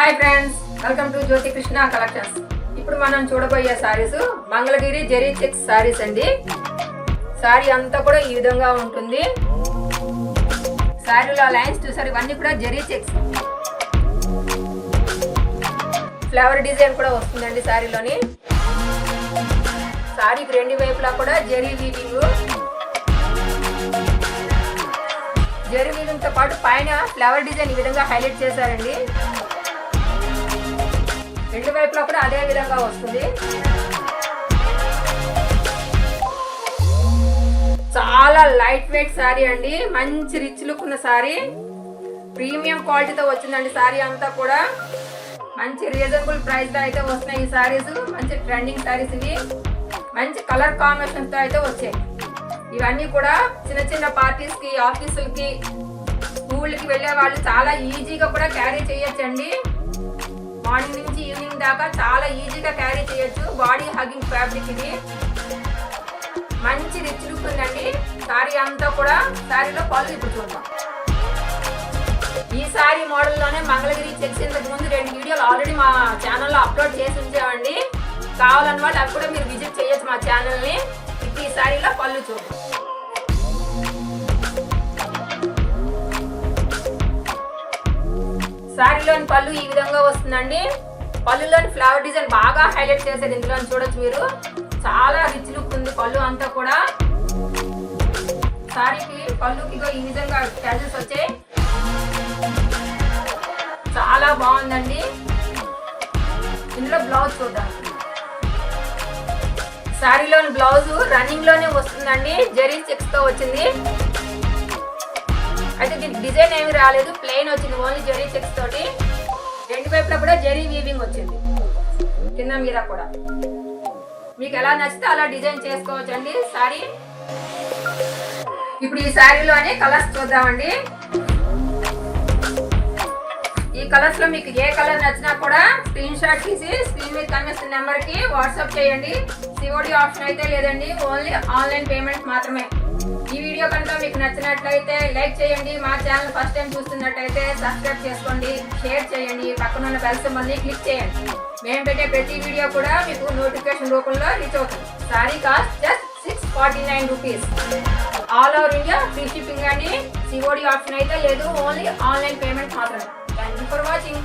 Hi friends, welcome to Jyoti Krishna collections. ఇప్పుడు మనం చూడబోయే సారీస్ మంగళగిరి జరీ చెక్స్ సారీస్ అండి. సారీ అంతా కూడా ఈ విధంగా ఉంటుంది. సారీలో లైన్స్ చూసారు, ఇవన్నీ కూడా జరీ చెక్స్. ఫ్లవర్ డిజైన్ కూడా వస్తుందండి సారీలోని. సారీకి రెండు వైపులా కూడా జరీ వీవింగ్. జరీ వీవింగ్ తో పాటు పైన ఫ్లవర్ డిజైన్ ఈ విధంగా హైలైట్ చేశారండి. రెండు వైపులా కూడా అదే విధంగా వస్తుంది. చాలా లైట్ వెయిట్ సారీ అండి, మంచి రిచ్ లుక్ ఉన్న సారీ, ప్రీమియం క్వాలిటీతో వచ్చిందండి. సారీ అంతా కూడా మంచి రీజనబుల్ ప్రైస్ లో అయితే వస్తున్నాయి ఈ సారీస్. మంచి ట్రెండింగ్ సారీస్ ఇవి. మంచి కలర్ కాంబినేషన్ తో అయితే వచ్చాయి. ఇవన్నీ కూడా చిన్న చిన్న పార్టీస్ కి, ఆఫీసులకి, స్కూల్కి వెళ్ళే వాళ్ళు చాలా ఈజీగా కూడా క్యారీ చేయొచ్చండి. మార్నింగ్ నుంచి ఈవినింగ్ దాకా చాలా ఈజీగా క్యారీ చేయొచ్చు. బాడీ హగ్గింగ్ ఫ్యాబ్రిక్ ఇది. మంచి రిచ్ లుక్ ఉందండి సారీ అంతా కూడా. సారీలో పళ్ళు ఇప్పుడు చూద్దాం. ఈ సారీ మోడల్లోనే మంగళగిరి చెక్స్ ఇంతకు ముందు 2 వీడియోలు ఆల్రెడీ మా ఛానల్లో అప్లోడ్ చేసి ఉంచామండి. కావాలన్న వాళ్ళు అవి కూడా మీరు విజిట్ చేయొచ్చు మా ఛానల్ని. ఇప్పుడు ఈ సారీలో పళ్ళు చూద్దాం. సారీలోని పళ్ళు ఈ విధంగా వస్తుందండి. పళ్ళులోని ఫ్లవర్ డిజైన్ బాగా హైలైట్ చేశారు. ఇందులో చూడొచ్చు మీరు. చాలా రిచ్ లుక్ ఉంది పళ్ళు అంతా కూడా. సారీకి పళ్ళుకి ఈ విధంగా ట్యాజెస్ వచ్చాయి. చాలా బాగుందండి. ఇందులో బ్లౌజ్ చూద్దాం. సారీలోని బ్లౌజ్ రన్నింగ్ లోనే వస్తుందండి. జరీ చెక్స్ తో వచ్చింది. అయితే దీనికి డిజైన్ ఏమి రాలేదు, ప్లెయిన్ వచ్చింది, ఓన్లీ జరీ చెక్స్ తోటి. రెండు వైపులా కూడా జరీ వీవింగ్ వచ్చింది, కింద మీద కూడా. మీకు ఎలా నచ్చితే అలా డిజైన్ చేసుకోవచ్చండి సారీ. ఇప్పుడు ఈ సారీలోనే కలర్స్ చూద్దామండి. ఈ కలర్స్ లో మీకు ఏ కలర్ నచ్చినా కూడా స్క్రీన్ షాట్ తీసి స్క్రీన్ మీద కనిపిస్తున్న నెంబర్ కి వాట్సాప్ చేయండి. సిఓడి ఆప్షన్ అయితే లేదండి, ఓన్లీ ఆన్లైన్ పేమెంట్ మాత్రమే. ఈ వీడియో కనుక మీకు నచ్చినట్లయితే లైక్ చేయండి. మా ఛానల్ ఫస్ట్ టైం చూస్తున్నట్లయితే సబ్స్క్రైబ్ చేసుకోండి, షేర్ చేయండి, పక్కన ఉన్న బెల్ సింబల్ని క్లిక్ చేయండి. మేము పెట్టే ప్రతి వీడియో కూడా మీకు నోటిఫికేషన్ రూపంలో రీచ్ అవుతుంది. Sorry cost just 649 rupees. All over India free shipping అండి. సిఓడి ఆప్షన్ అయితే లేదు, ఓన్లీ ఆన్లైన్ పేమెంట్ మాత్రమే. Thank you for watching.